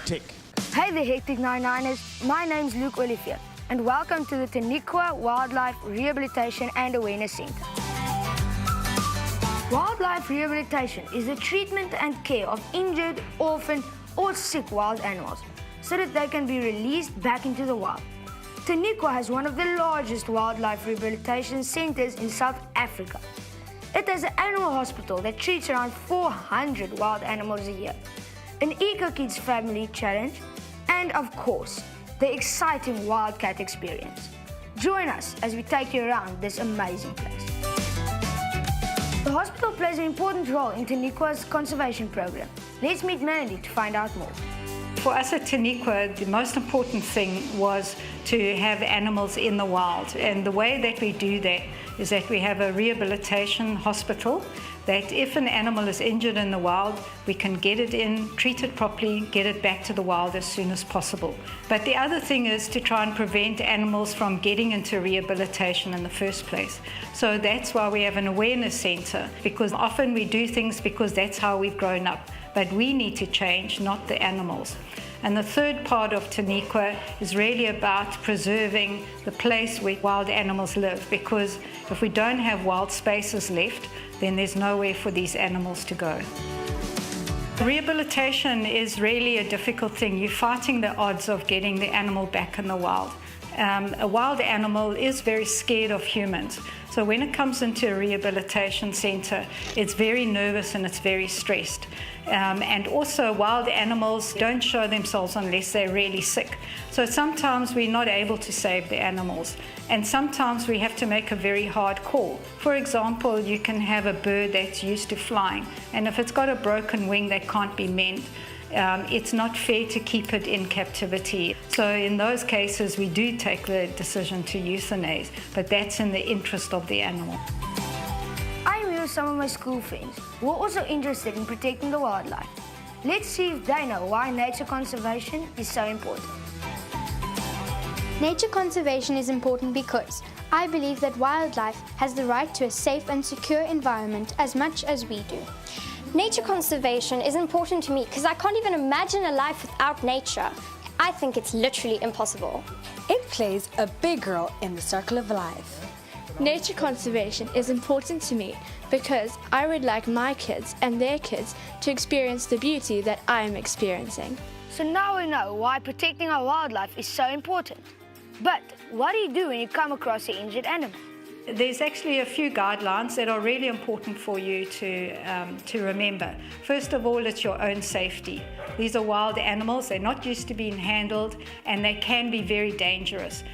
Hectic. Hey there, Hectic 99ers. My name's Luke Olivier, and welcome to the Tenikwa Wildlife Rehabilitation and Awareness Center. Wildlife rehabilitation is the treatment and care of injured, orphaned, or sick wild animals so that they can be released back into the wild. Tenikwa has one of the largest wildlife rehabilitation centers in South Africa. It has an animal hospital that treats around 400 wild animals a year, an Eco Kids Family Challenge, and of course, the exciting Wildcat experience. Join us as we take you around this amazing place. The hospital plays an important role in Tenikwa's conservation program. Let's meet Mandy to find out more. For us at Tenikwa, the most important thing was to have animals in the wild. And the way that we do that is that we have a rehabilitation hospital that if an animal is injured in the wild, we can get it in, treat it properly, get it back to the wild as soon as possible. But the other thing is to try and prevent animals from getting into rehabilitation in the first place. So that's why we have an awareness center, because often we do things because that's how we've grown up. But we need to change, not the animals. And the third part of Tenikwa is really about preserving the place where wild animals live, because if we don't have wild spaces left, then there's nowhere for these animals to go. Rehabilitation is really a difficult thing. You're fighting the odds of getting the animal back in the wild. A wild animal is very scared of humans. So when it comes into a rehabilitation center, it's very nervous and it's very stressed. And also wild animals don't show themselves unless they're really sick. So sometimes we're not able to save the animals. And sometimes we have to make a very hard call. For example, you can have a bird that's used to flying, and if it's got a broken wing that can't be mended, it's not fair to keep it in captivity. So in those cases, we do take the decision to euthanize, but that's in the interest of the animal. I'm here with some of my school friends who are also interested in protecting the wildlife. Let's see if they know why nature conservation is so important. Nature conservation is important because I believe that wildlife has the right to a safe and secure environment as much as we do. Nature conservation is important to me because I can't even imagine a life without nature. I think it's literally impossible. It plays a big role in the circle of life. Nature conservation is important to me because I would like my kids and their kids to experience the beauty that I am experiencing. So now we know why protecting our wildlife is so important. But what do you do when you come across an injured animal? There's actually a few guidelines that are really important for you to remember. First of all, it's your own safety. These are wild animals, they're not used to being handled, and they can be very dangerous.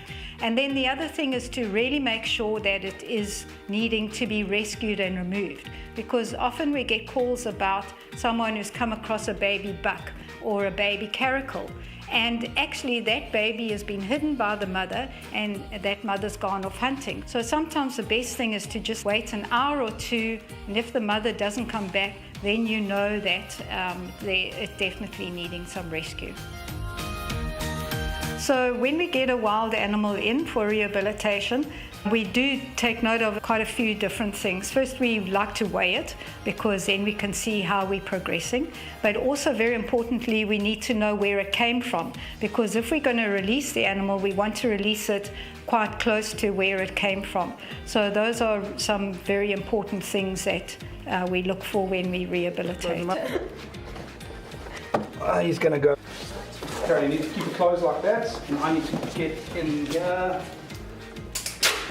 And then the other thing is to really make sure that it is needing to be rescued and removed, because often we get calls about someone who's come across a baby buck or a baby caracal, and actually that baby has been hidden by the mother and that mother's gone off hunting. So sometimes the best thing is to just wait an hour or two, and if the mother doesn't come back, then you know that it's definitely needing some rescue. So when we get a wild animal in for rehabilitation, we do take note of quite a few different things. First, we like to weigh it because then we can see how we're progressing. But also, very importantly, we need to know where it came from, because if we're going to release the animal, we want to release it quite close to where it came from. So those are some very important things that we look for when we rehabilitate. He's going to go. Okay, you need to keep it closed like that, and I need to get in here.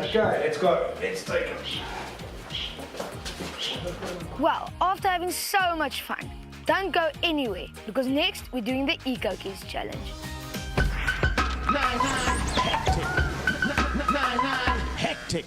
Okay, let's go. Let's take it. Well, after having so much fun, don't go anywhere, because next we're doing the Eco Kids Challenge. Hectic.